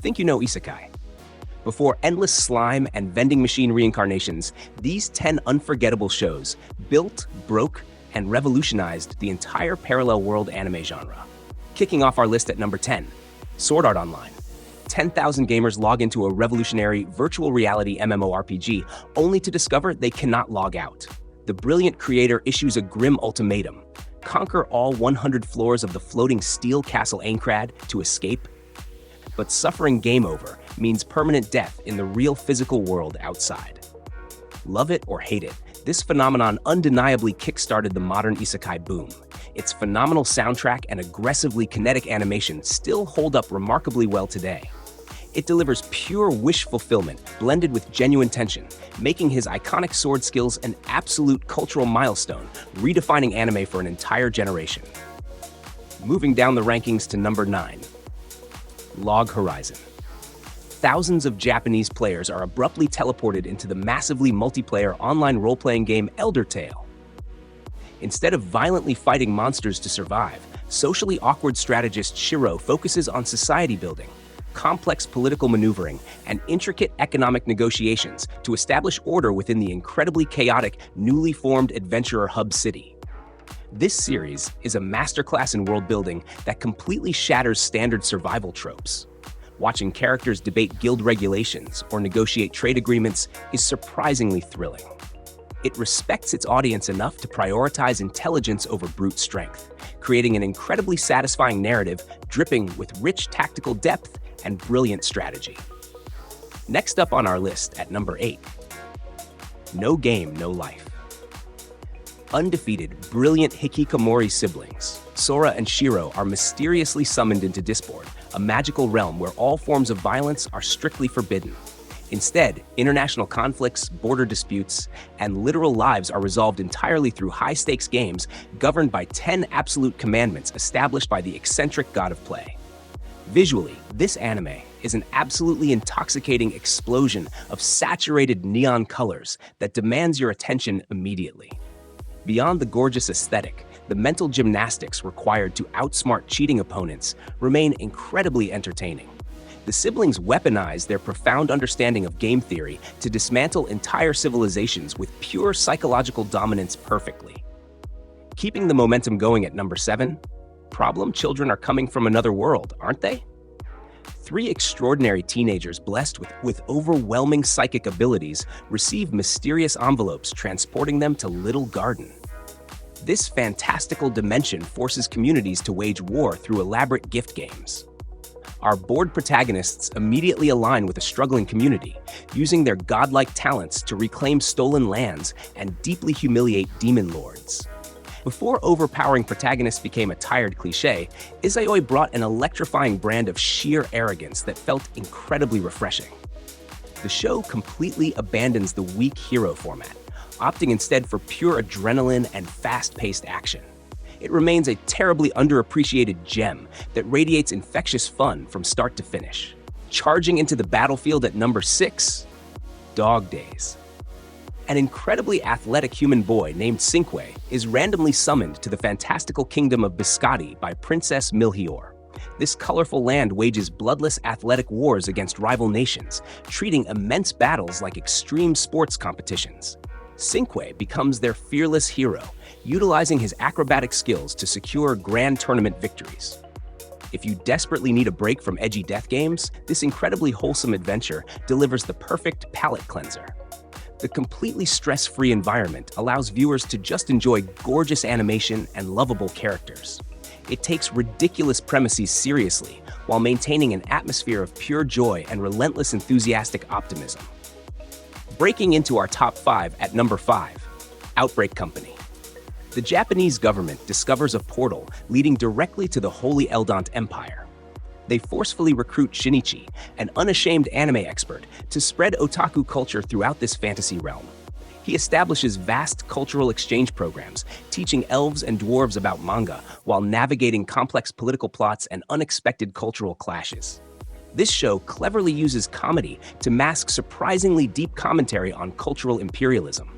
Think you know Isekai. Before endless slime and vending machine reincarnations, these 10 unforgettable shows built, broke, and revolutionized the entire parallel world anime genre. Kicking off our list at number 10, Sword Art Online. 10,000 gamers log into a revolutionary virtual reality MMORPG only to discover they cannot log out. The brilliant creator issues a grim ultimatum: conquer all 100 floors of the floating steel castle Aincrad to escape. But suffering game over means permanent death in the real physical world outside. Love it or hate it, this phenomenon undeniably kickstarted the modern isekai boom. Its phenomenal soundtrack and aggressively kinetic animation still hold up remarkably well today. It delivers pure wish fulfillment blended with genuine tension, making his iconic sword skills an absolute cultural milestone, redefining anime for an entire generation. Moving down the rankings to number 9, Log Horizon. Thousands of Japanese players are abruptly teleported into the massively multiplayer online role-playing game Elder Tale. Instead of violently fighting monsters to survive, socially awkward strategist Shiro focuses on society building, complex political maneuvering, and intricate economic negotiations to establish order within the incredibly chaotic, newly formed adventurer hub city. This series is a masterclass in world building that completely shatters standard survival tropes. Watching characters debate guild regulations or negotiate trade agreements is surprisingly thrilling. It respects its audience enough to prioritize intelligence over brute strength, creating an incredibly satisfying narrative dripping with rich tactical depth and brilliant strategy. Next up on our list at number 8, No Game, No Life. Undefeated, brilliant hikikomori siblings, Sora and Shiro, are mysteriously summoned into Disboard, a magical realm where all forms of violence are strictly forbidden. Instead, international conflicts, border disputes, and literal lives are resolved entirely through high-stakes games governed by 10 absolute commandments established by the eccentric god of play. Visually, this anime is an absolutely intoxicating explosion of saturated neon colors that demands your attention immediately. Beyond the gorgeous aesthetic, the mental gymnastics required to outsmart cheating opponents remain incredibly entertaining. The siblings weaponize their profound understanding of game theory to dismantle entire civilizations with pure psychological dominance perfectly. Keeping the momentum going at number 7, Problem Children Are Coming from Another World, aren't they? 3 extraordinary teenagers blessed with overwhelming psychic abilities receive mysterious envelopes transporting them to Little Garden. This fantastical dimension forces communities to wage war through elaborate gift games. Our bored protagonists immediately align with a struggling community, using their godlike talents to reclaim stolen lands and deeply humiliate demon lords. Before overpowering protagonists became a tired cliché, Izayoi brought an electrifying brand of sheer arrogance that felt incredibly refreshing. The show completely abandons the weak hero format, opting instead for pure adrenaline and fast-paced action. It remains a terribly underappreciated gem that radiates infectious fun from start to finish. Charging into the battlefield at number 6, Dog Days. An incredibly athletic human boy named Cinque is randomly summoned to the fantastical kingdom of Biscotti by Princess Milhior. This colorful land wages bloodless athletic wars against rival nations, treating immense battles like extreme sports competitions. Cinque becomes their fearless hero, utilizing his acrobatic skills to secure grand tournament victories. If you desperately need a break from edgy death games, this incredibly wholesome adventure delivers the perfect palate cleanser. The completely stress-free environment allows viewers to just enjoy gorgeous animation and lovable characters. It takes ridiculous premises seriously while maintaining an atmosphere of pure joy and relentless enthusiastic optimism. Breaking into our top 5 at number 5, Outbreak Company. The Japanese government discovers a portal leading directly to the Holy Eldant Empire. They forcefully recruit Shinichi, an unashamed anime expert, to spread otaku culture throughout this fantasy realm. He establishes vast cultural exchange programs, teaching elves and dwarves about manga while navigating complex political plots and unexpected cultural clashes. This show cleverly uses comedy to mask surprisingly deep commentary on cultural imperialism.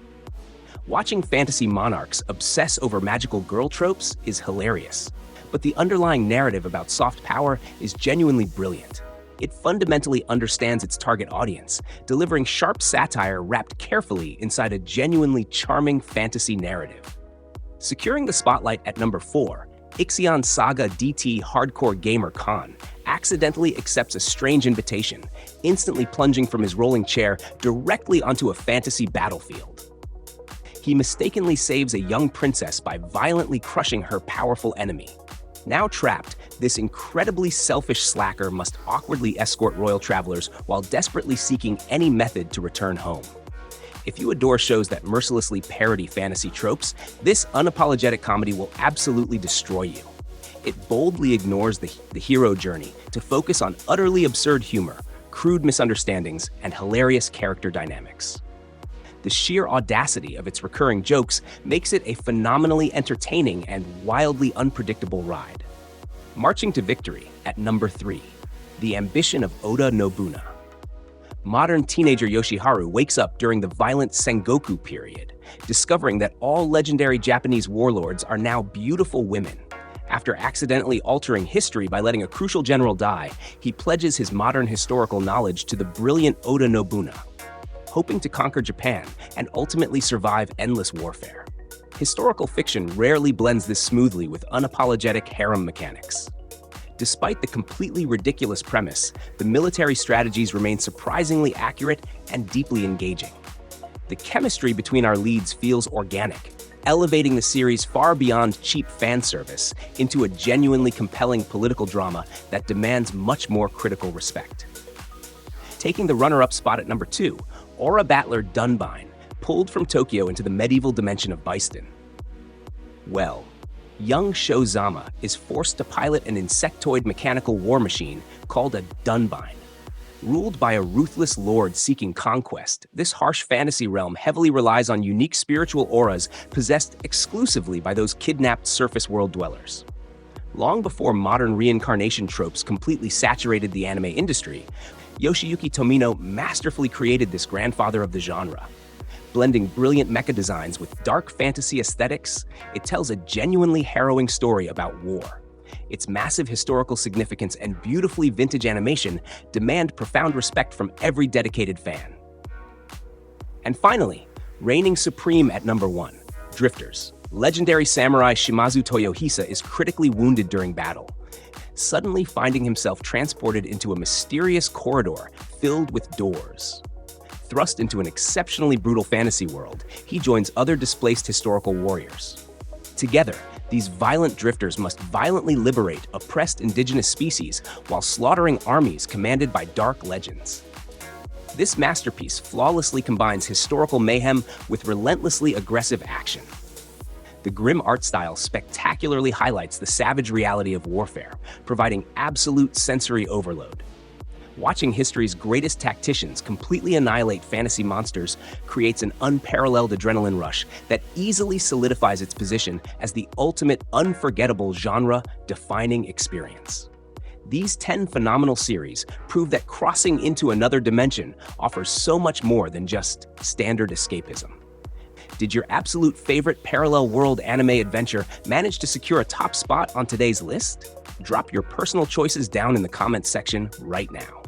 Watching fantasy monarchs obsess over magical girl tropes is hilarious, but the underlying narrative about soft power is genuinely brilliant. It fundamentally understands its target audience, delivering sharp satire wrapped carefully inside a genuinely charming fantasy narrative. Securing the spotlight at number 4, Ixion Saga DT Hardcore Gamer Khan accidentally accepts a strange invitation, instantly plunging from his rolling chair directly onto a fantasy battlefield. He mistakenly saves a young princess by violently crushing her powerful enemy. Now trapped, this incredibly selfish slacker must awkwardly escort royal travelers while desperately seeking any method to return home. If you adore shows that mercilessly parody fantasy tropes, this unapologetic comedy will absolutely destroy you. It boldly ignores the hero journey to focus on utterly absurd humor, crude misunderstandings, and hilarious character dynamics. The sheer audacity of its recurring jokes makes it a phenomenally entertaining and wildly unpredictable ride. Marching to victory at number 3, The Ambition of Oda Nobuna. Modern teenager Yoshiharu wakes up during the violent Sengoku period, discovering that all legendary Japanese warlords are now beautiful women. After accidentally altering history by letting a crucial general die, he pledges his modern historical knowledge to the brilliant Oda Nobuna, hoping to conquer Japan and ultimately survive endless warfare. Historical fiction rarely blends this smoothly with unapologetic harem mechanics. Despite the completely ridiculous premise, the military strategies remain surprisingly accurate and deeply engaging. The chemistry between our leads feels organic, elevating the series far beyond cheap fan service into a genuinely compelling political drama that demands much more critical respect. Taking the runner-up spot at number 2, Aura battler Dunbine, pulled from Tokyo into the medieval dimension of Byston. Well, young Shozama is forced to pilot an insectoid mechanical war machine called a Dunbine. Ruled by a ruthless lord seeking conquest, this harsh fantasy realm heavily relies on unique spiritual auras possessed exclusively by those kidnapped surface world dwellers. Long before modern reincarnation tropes completely saturated the anime industry, Yoshiyuki Tomino masterfully created this grandfather of the genre. Blending brilliant mecha designs with dark fantasy aesthetics, it tells a genuinely harrowing story about war. Its massive historical significance and beautifully vintage animation demand profound respect from every dedicated fan. And finally, reigning supreme at number 1, Drifters. Legendary samurai Shimazu Toyohisa is critically wounded during battle, suddenly finding himself transported into a mysterious corridor filled with doors. Thrust into an exceptionally brutal fantasy world, he joins other displaced historical warriors. Together, these violent drifters must violently liberate oppressed indigenous species while slaughtering armies commanded by dark legends. This masterpiece flawlessly combines historical mayhem with relentlessly aggressive action. The grim art style spectacularly highlights the savage reality of warfare, providing absolute sensory overload. Watching history's greatest tacticians completely annihilate fantasy monsters creates an unparalleled adrenaline rush that easily solidifies its position as the ultimate unforgettable genre-defining experience. These 10 phenomenal series prove that crossing into another dimension offers so much more than just standard escapism. Did your absolute favorite parallel world anime adventure manage to secure a top spot on today's list? Drop your personal choices down in the comments section right now.